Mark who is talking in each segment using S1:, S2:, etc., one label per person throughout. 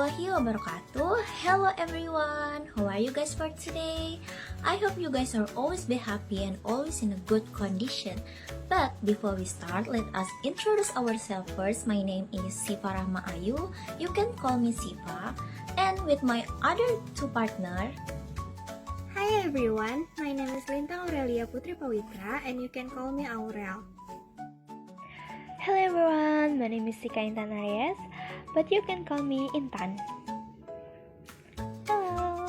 S1: warahmatullahi wabarakatuh. Hello everyone, how are you guys for today? I hope you guys are always be happy and always in a good condition. But before we start, let us introduce ourselves first. My name is Sifa Rahma Ayu. You can call me Sifa. And with my other two partner.
S2: Hi everyone, my name is Lintang Aurellia Putri Pawitra and you can call me Aurel.
S3: Hello everyone, my name is Ika Intan Aries, but you can call me Intan. Hello!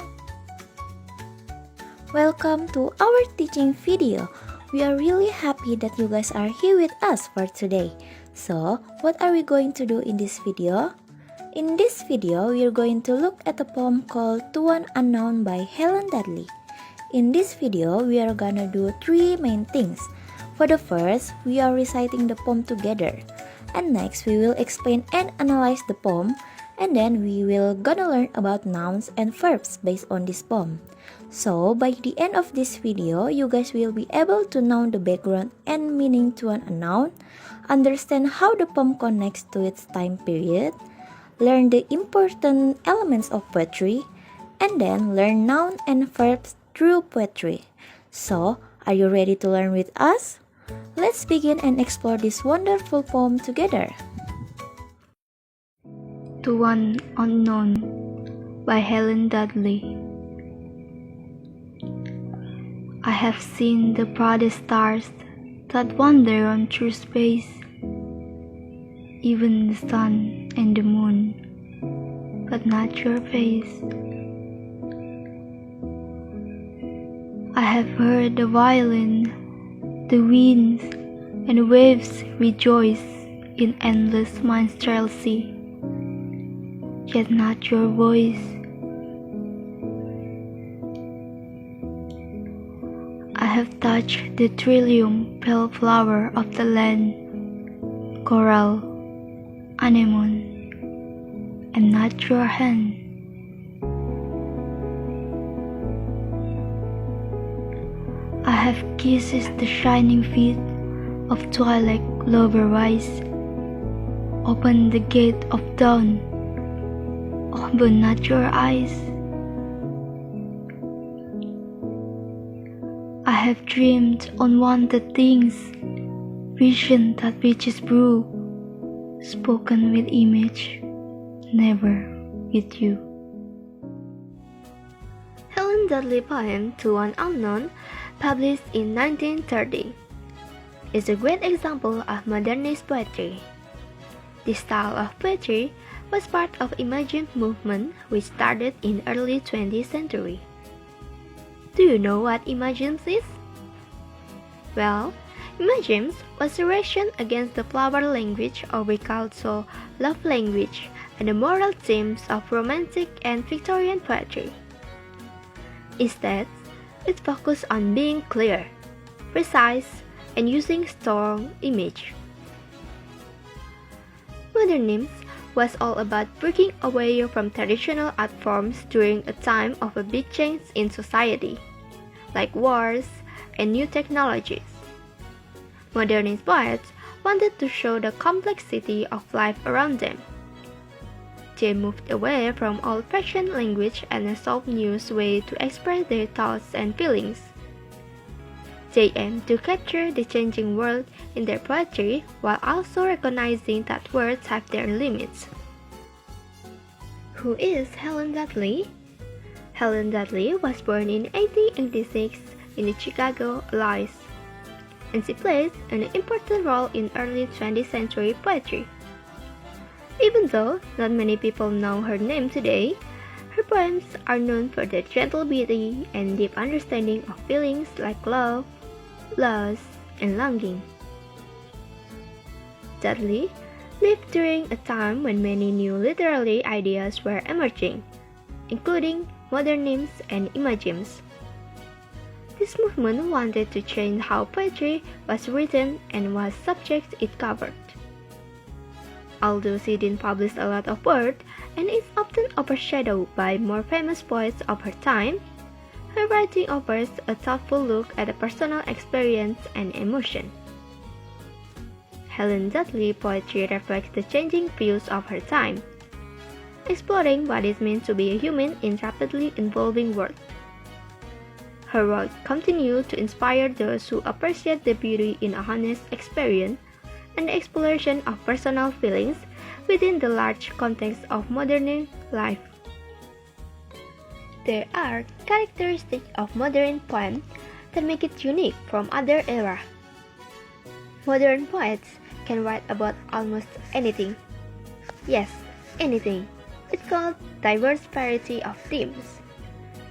S1: Welcome to our teaching video. We are really happy that you guys are here with us for today. So, what are we going to do in this video? In this video, we are going to look at a poem called To An Unknown by Helen Dudley. In this video, we are gonna do three main things. For the first, we are reciting the poem together. And next, we will explain and analyze the poem. And then we will gonna learn about nouns and verbs based on this poem. So, by the end of this video, you guys will be able to know the background and meaning to an noun, understand how the poem connects to its time period, learn the important elements of poetry, and then learn noun and verbs through poetry. So, are you ready to learn with us? Let's begin and explore this wonderful poem together.
S3: To An Unknown by Helen Dudley. I have seen the brightest stars that wander on through space, even the sun and the moon, but not your face. I have heard the violin, the winds and the waves rejoice in endless minstrelsy, yet not your voice. I have touched the trillium pale flower of the land, coral, anemone, and not your hand. I have kissed the shining feet of twilight lover rise, open the gate of dawn, open not your eyes. I have dreamed unwanted things, vision that witches brew, spoken with image, never with you.
S2: Helen Dudley poem To An Unknown, published in 1930, is a great example of modernist poetry. This style of poetry was part of Imagine movement which started in early 20th century. Do you know what Imagine is? Well, Imagine was a reaction against the flower language, or we call so love language, and the moral themes of Romantic and Victorian poetry. Instead, it focused on being clear, precise, and using strong image. Modernism was all about breaking away from traditional art forms during a time of a big change in society, like wars and new technologies. Modernist poets wanted to show the complexity of life around them. They moved away from old-fashioned language and sought new ways to express their thoughts and feelings. They aimed to capture the changing world in their poetry while also recognizing that words have their limits. Who is Helen Dudley? Helen Dudley was born in 1886 in Chicago, Illinois, and she played an important role in early 20th century poetry. Even though not many people know her name today, her poems are known for their gentle beauty and deep understanding of feelings like love, loss, and longing. Dudley lived during a time when many new literary ideas were emerging, including modernism and imagism. This movement wanted to change how poetry was written and what subjects it covered. Although she didn't publish a lot of work and is often overshadowed by more famous poets of her time, her writing offers a thoughtful look at a personal experience and emotion. Helen Dudley poetry reflects the changing views of her time. exploring what it means to be a human in a rapidly evolving world. Her work continues to inspire those who appreciate the beauty in a honest experience and the exploration of personal feelings within the large context of modern life. There are characteristics of modern poems that make it unique from other eras. Modern poets can write about almost anything. Yes, anything. It's called diverse variety of themes.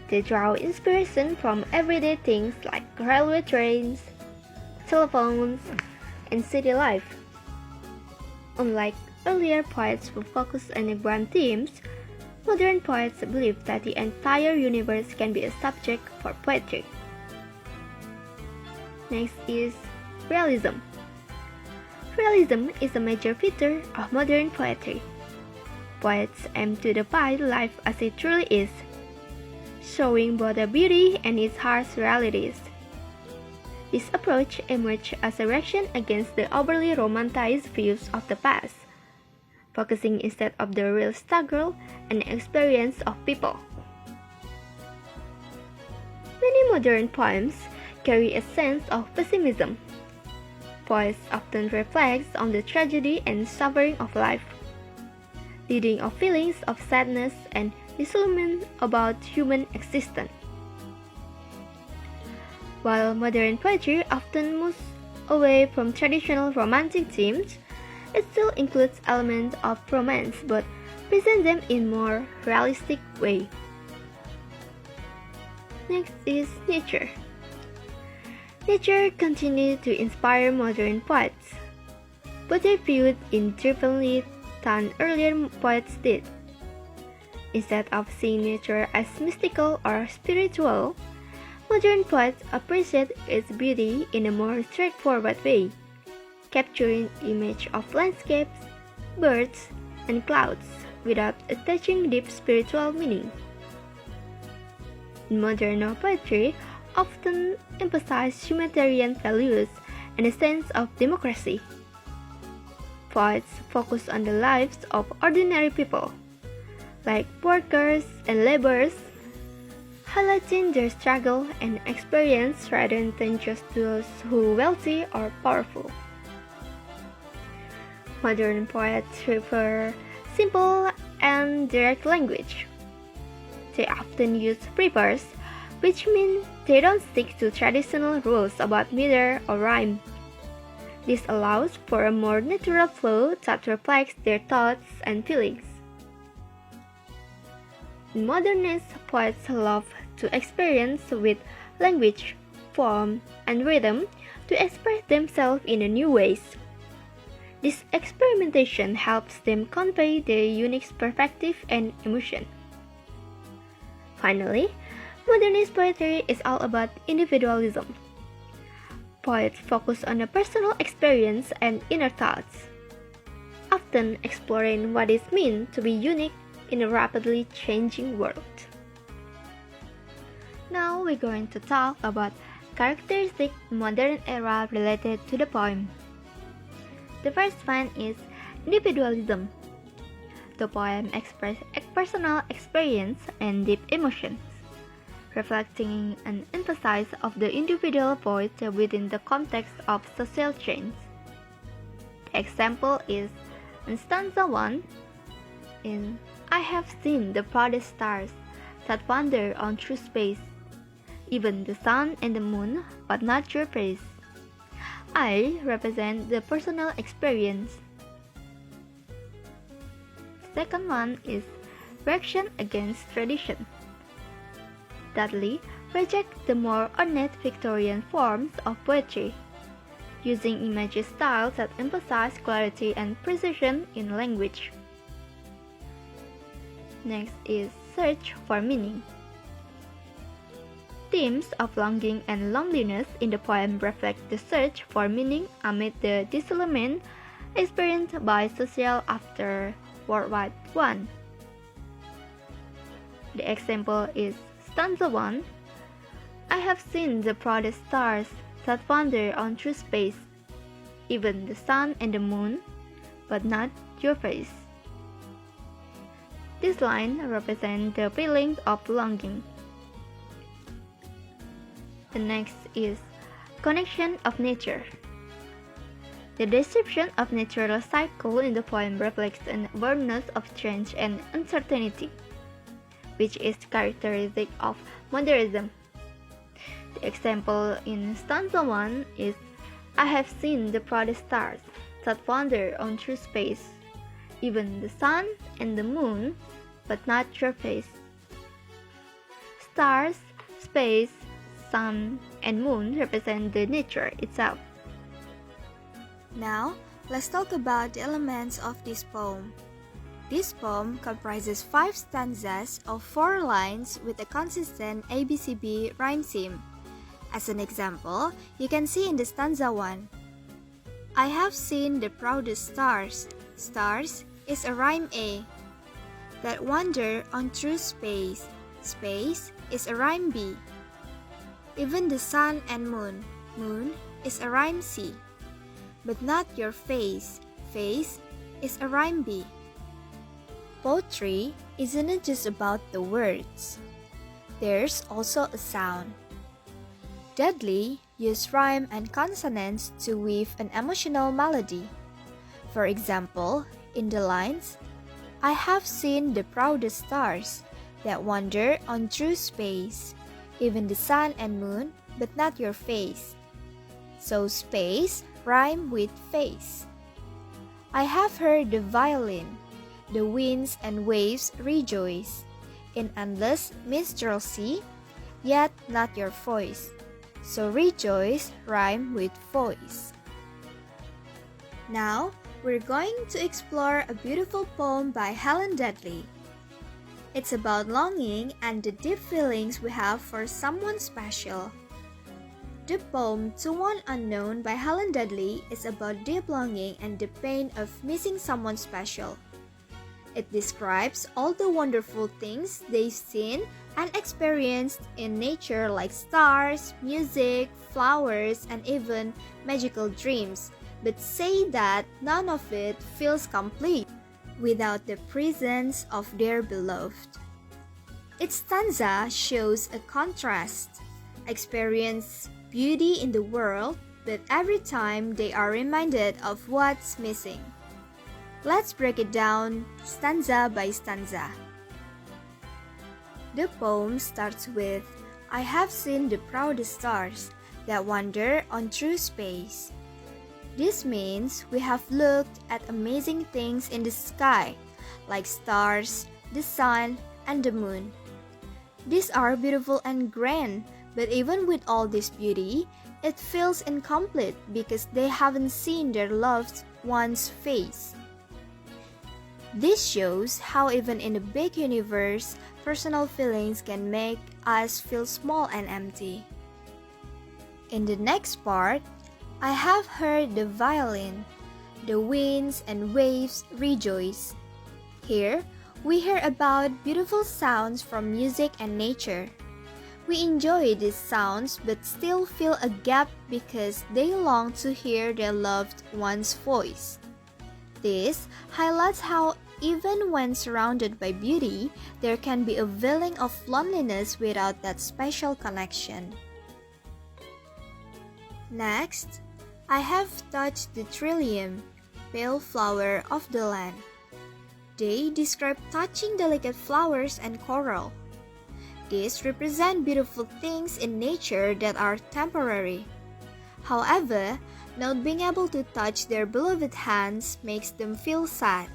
S2: They draw inspiration from everyday things like railway trains, telephones, and city life. Unlike earlier poets who focused on grand themes, modern poets believe that the entire universe can be a subject for poetry. Next is realism. Realism is a major feature of modern poetry. Poets aim to depict life as it truly is, showing both the beauty and its harsh realities. This approach emerged as a reaction against the overly romanticized views of the past, focusing instead of the real struggle and experience of people. Many modern poems carry a sense of pessimism. Poets often reflect on the tragedy and suffering of life, leading to feelings of sadness and disillusionment about human existence. While modern poetry often moves away from traditional romantic themes, it still includes elements of romance but presents them in a more realistic way. Next is nature. Nature continues to inspire modern poets, but they view it differently than earlier poets did. Instead of seeing nature as mystical or spiritual, modern poets appreciate its beauty in a more straightforward way, capturing images of landscapes, birds, and clouds without attaching deep spiritual meaning. Modern poetry often emphasizes humanitarian values and a sense of democracy. Poets focus on the lives of ordinary people, like workers and laborers, highlighting their struggle and experience rather than just those who are wealthy or powerful. Modern poets prefer simple and direct language. They often use free verse, which means they don't stick to traditional rules about meter or rhyme. This allows for a more natural flow that reflects their thoughts and feelings. Modernist poets love to experience with language, form, and rhythm to express themselves in new ways. This experimentation helps them convey their unique perspective and emotion. Finally, modernist poetry is all about individualism. Poets focus on the personal experience and inner thoughts, often exploring what it means to be unique in a rapidly changing world. Now we're going to talk about characteristics modern era related to the poem. The first one is individualism. The poem expresses personal experience and deep emotions, reflecting an emphasis of the individual voice within the context of social change. The example is in stanza 1, in I have seen the proudest stars that wander on through space, even the sun and the moon, but not your face. I represent the personal experience. Second one is reaction against tradition. Dudley rejects the more ornate Victorian forms of poetry, using image styles that emphasize clarity and precision in language. Next is search for meaning. Themes of longing and loneliness in the poem reflect the search for meaning amid the disillusionment experienced by society after World War I. The example is stanza 1. I have seen the proudest stars that wander on through space, even the sun and the moon, but not your face. This line represents the feeling of longing. The next is connection of nature. The description of natural cycle in the poem reflects an awareness of change and uncertainty, which is characteristic of modernism. The example in stanza 1 is, I have seen the proud stars that wander on through space, even the sun and the moon, but not your face. Stars, space, sun, and moon represent the nature itself.
S1: Now, let's talk about the elements of this poem. This poem comprises 5 stanzas of 4 lines with a consistent ABCB rhyme scheme. As an example, you can see in the stanza 1, I have seen the proudest stars. Stars is a rhyme A. That wander on through space. Space is a rhyme B. Even the sun and moon. Moon is a rhyme C. But not your face. Face is a rhyme B. Poetry isn't just about the words. There's also a sound. Dudley used rhyme and consonants to weave an emotional melody. For example, in the lines, I have seen the proudest stars that wander on through space, even the sun and moon, but not your face. So space rhyme with face. I have heard the violin, the winds and waves rejoice in endless minstrelsy, yet not your voice. So rejoice rhyme with voice. Now, we're going to explore a beautiful poem by Helen Dudley. It's about longing and the deep feelings we have for someone special. The poem To One Unknown by Helen Dudley is about deep longing and the pain of missing someone special. It describes all the wonderful things they've seen and experienced in nature like stars, music, flowers, and even magical dreams, but say that none of it feels complete without the presence of their beloved. Each stanza shows a contrast, experience beauty in the world, but every time they are reminded of what's missing. Let's break it down stanza by stanza. The poem starts with, I have seen the proudest stars that wander on through space. This means we have looked at amazing things in the sky, like stars, the sun, and the moon. These are beautiful and grand, but even with all this beauty, it feels incomplete because they haven't seen their loved one's face. This shows how even in a big universe, personal feelings can make us feel small and empty. In the next part, I have heard the violin, the winds and waves rejoice. Here, we hear about beautiful sounds from music and nature. We enjoy these sounds but still feel a gap because they long to hear their loved one's voice. This highlights how even when surrounded by beauty, there can be a feeling of loneliness without that special connection. Next, I have touched the trillium, pale flower of the land. They describe touching delicate flowers and coral. These represent beautiful things in nature that are temporary. However, not being able to touch their beloved hands makes them feel sad.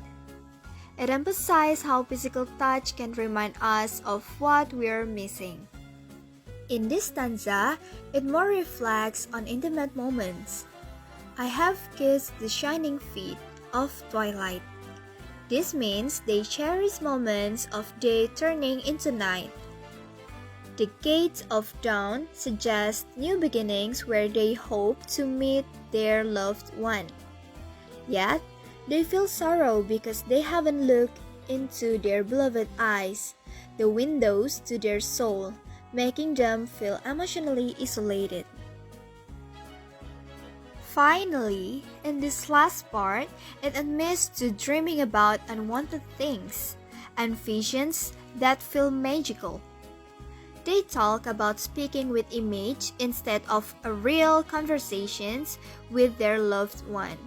S1: It emphasizes how physical touch can remind us of what we are missing. In this stanza, it more reflects on intimate moments. I have kissed the shining feet of twilight. This means they cherish moments of day turning into night. The gates of dawn suggest new beginnings where they hope to meet their loved one. Yet, they feel sorrow because they haven't looked into their beloved eyes, the windows to their soul, making them feel emotionally isolated. Finally, in this last part, it admits to dreaming about unwanted things,
S4: and visions that feel magical. They talk about speaking with image instead of a real conversations with their loved one.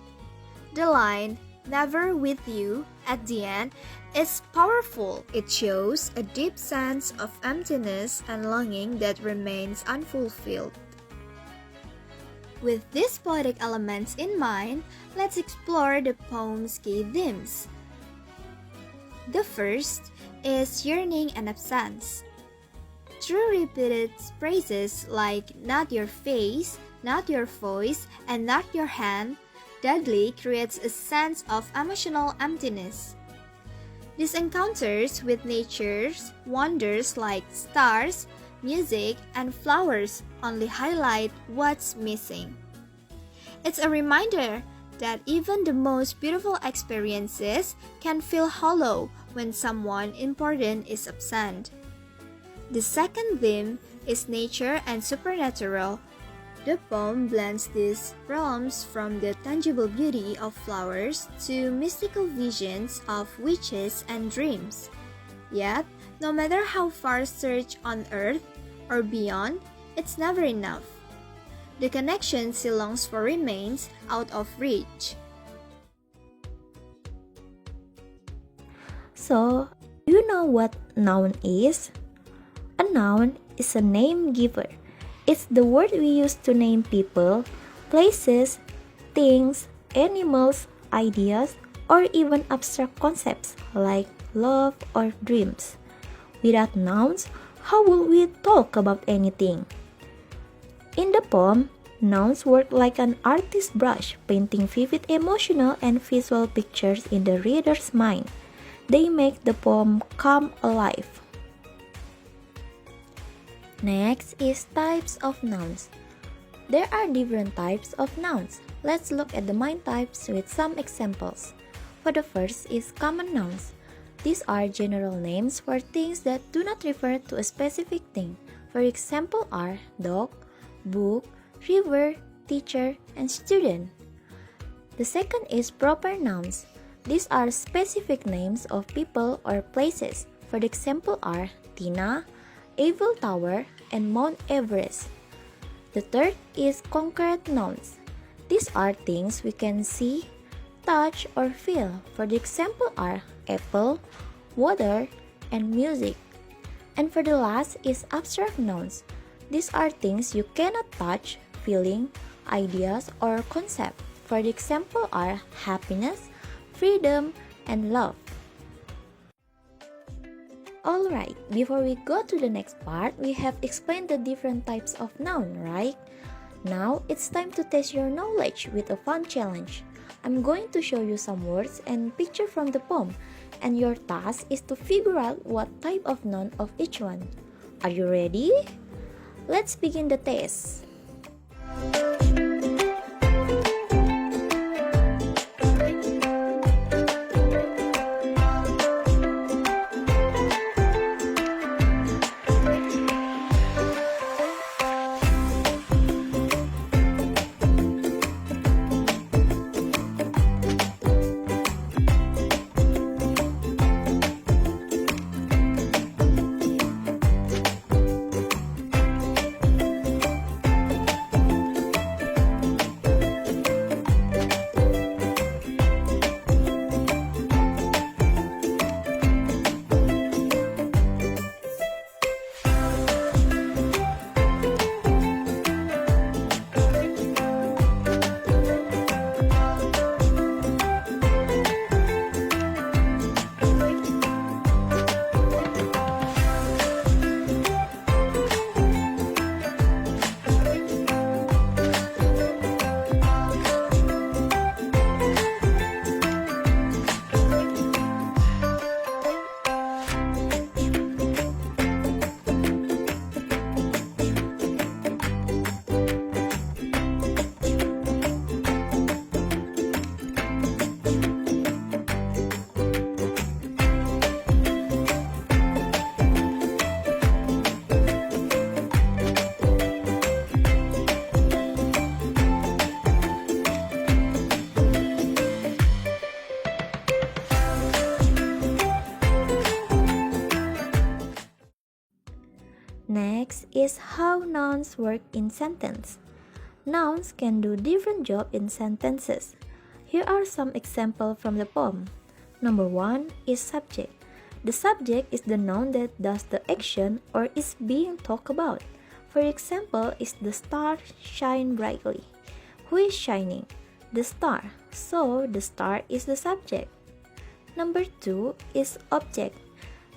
S4: The line, "never with you," at the end is powerful. It shows a deep sense of emptiness and longing that remains unfulfilled. With these poetic elements in mind, let's explore the poem's key themes. The first is yearning and absence. Through repeated phrases like "not your face," "not your voice," and "not your hand," Dudley creates a sense of emotional emptiness. These encounters with nature's wonders like stars, music, and flowers only highlight what's missing. It's a reminder that even the most beautiful experiences can feel hollow when someone important is absent. The second theme is nature and supernatural. The poem blends these realms from the tangible beauty of flowers to mystical visions of witches and dreams. Yet, no matter how far search on earth or beyond, it's never enough. The connection she longs for remains out of reach.
S1: So, do you know what noun is? A noun is a name giver. It's the word we use to name people, places, things, animals, ideas, or even abstract concepts like love or dreams. Without nouns, how will we talk about anything? In the poem, nouns work like an artist's brush, painting vivid emotional and visual pictures in the reader's mind. They make the poem come alive. Next is types of nouns. There are different types of nouns. Let's look at the main types with some examples. For the first is common nouns. These are general names for things that do not refer to a specific thing. For example are dog, book, river, teacher, and student. The second is proper nouns. These are specific names of people or places. For example are Tina, Eiffel Tower, and Mount Everest. The third is concrete nouns. These are things we can see, touch, or feel. For the example are apple, water, and music. And for the last is abstract nouns. These are things you cannot touch, feeling, ideas, or concept. For the example are happiness, freedom, and love. Alright, before we go to the next part, we have explained the different types of noun, right? Now, it's time to test your knowledge with a fun challenge. I'm going to show you some words and picture from the poem, and your task is to figure out what type of noun of each one. Are you ready? Let's begin the test. Next is how nouns work in sentence. Nouns can do different jobs in sentences. Here are some examples from the poem. Number 1 is subject. The subject is the noun that does the action or is being talked about. For example, is the star shine brightly. Who is shining? The star. So the star is the subject. Number 2 is object.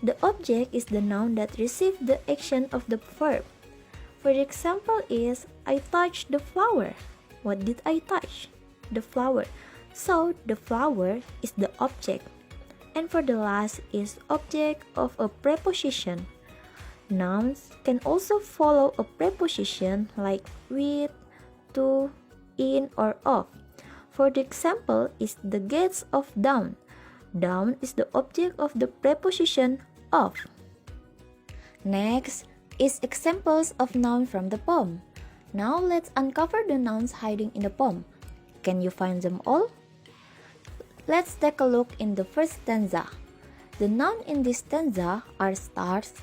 S1: The object is the noun that receives the action of the verb. For example is, I touched the flower. What did I touch? The flower. So the flower is the object. And for the last is object of a preposition. Nouns can also follow a preposition like with, to, in, or of. For the example is the gates of dawn. Down is the object of the preposition of. Next is examples of noun from the poem. Now let's uncover the nouns hiding in the poem. Can you find them all? Let's take a look in the first stanza. The nouns in this stanza are stars,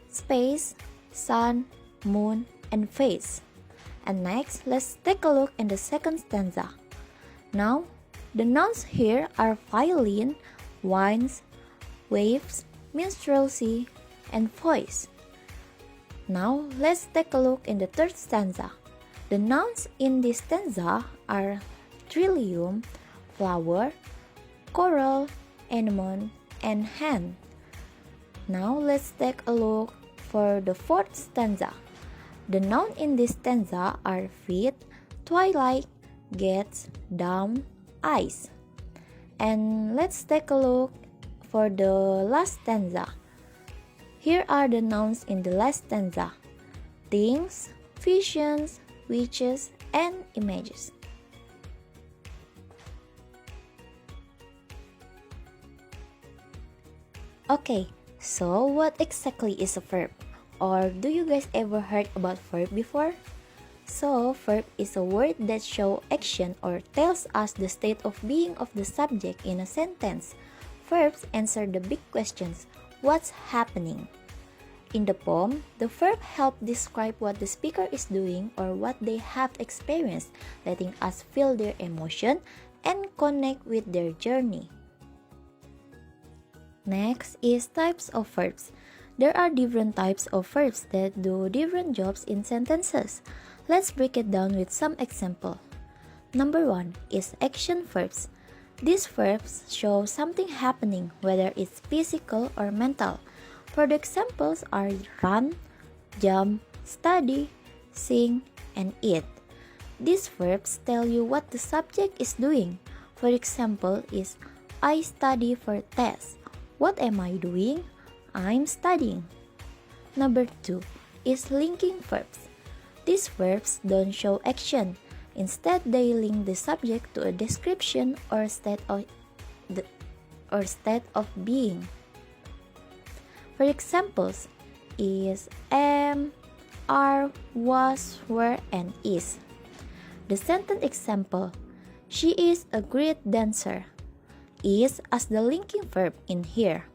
S1: space, sun, moon, and face. And next, let's take a look in the second stanza. Now, the nouns here are violin, winds, waves, minstrelsy, and voice. Now, let's take a look in the third stanza. The nouns in this stanza are trillium, flower, coral, anemone, and hand. Now, let's take a look for the fourth stanza. The nouns in this stanza are feet, twilight, gates, down, eyes. And let's take a look for the last stanza. Here are the nouns in the last stanza: things, visions, witches, and images. Okay, so what exactly is a verb? Or do you guys ever heard about verb before? So, verb is a word that shows action or tells us the state of being of the subject in a sentence. Verbs answer the big questions. What's happening? In the poem, the verb help describe what the speaker is doing or what they have experienced, letting us feel their emotion and connect with their journey. Next is types of verbs. There are different types of verbs that do different jobs in sentences. Let's break it down with some example. Number 1 is action verbs. These verbs show something happening, whether it's physical or mental. For the examples are run, jump, study, sing, and eat. These verbs tell you what the subject is doing. For example is, I study for test. What am I doing? I'm studying. Number 2 is linking verbs. These verbs don't show action. Instead, they link the subject to a description or state of being. For examples is am, are, was, were, and is. The sentence example: she is a great dancer. Is as the linking verb in here.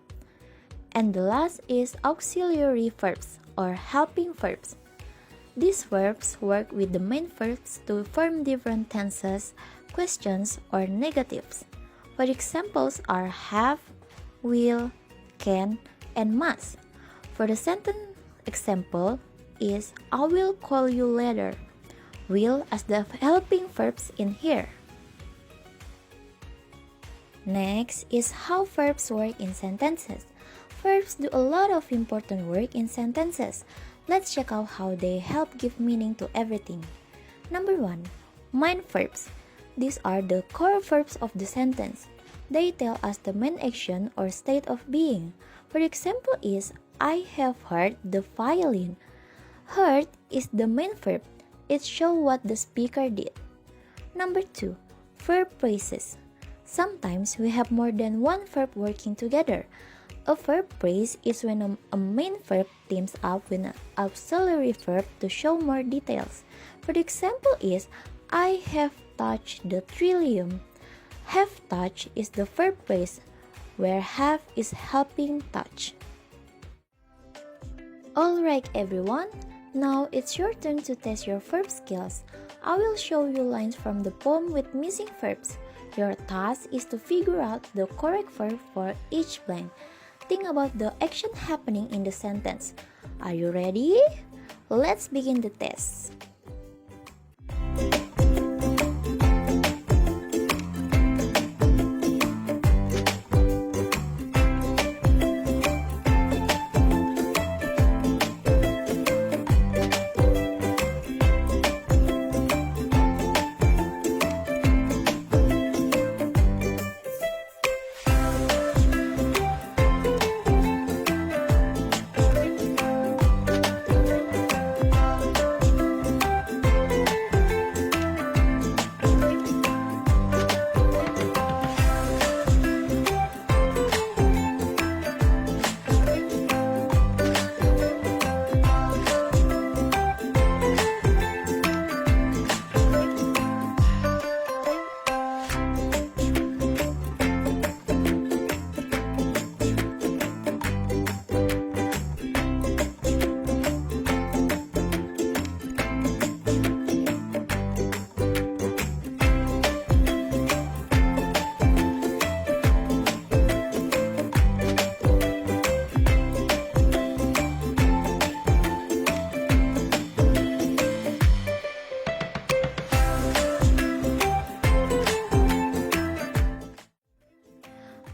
S1: And the last is auxiliary verbs or helping verbs. These verbs work with the main verbs to form different tenses, questions, or negatives. For examples are have, will, can, and must. For the sentence example is I will call you later. Will as the helping verbs in here. Next is how verbs work in sentences. Verbs do a lot of important work in sentences. Let's check out how they help give meaning to everything. Number 1, main verbs. These are the core verbs of the sentence. They tell us the main action or state of being. For example is, I have heard the violin. Heard is the main verb. It shows what the speaker did. Number 2, verb phrases. Sometimes we have more than one verb working together. A verb phrase is when a main verb teams up with an auxiliary verb to show more details. For the example is, I have touched the trillium. Have touched is the verb phrase, where have is helping touch. Alright everyone, Now it's your turn to test your verb skills. I will show you lines from the poem with missing verbs. Your task is to figure out the correct verb for each blank. Think about the action happening in the sentence. Are you ready? Let's begin the test.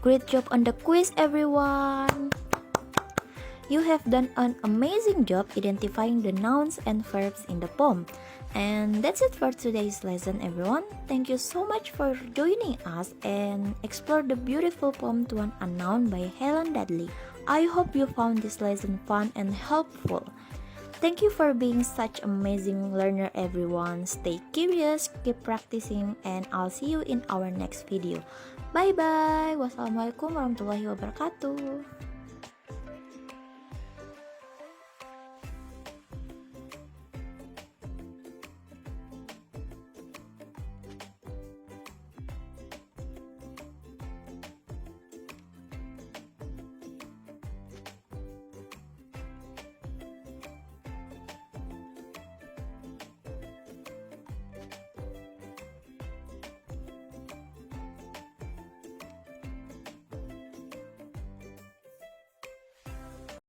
S1: Great job on the quiz, everyone! You have done an amazing job identifying the nouns and verbs in the poem. And that's it for today's lesson, everyone. Thank you so much for joining us and explore the beautiful poem To an Unknown by Helen Dudley. I hope you found this lesson fun and helpful. Thank you for being such amazing learner, everyone. Stay curious, keep practicing, and I'll see you in our next video. Bye bye. Wassalamualaikum warahmatullahi wabarakatuh.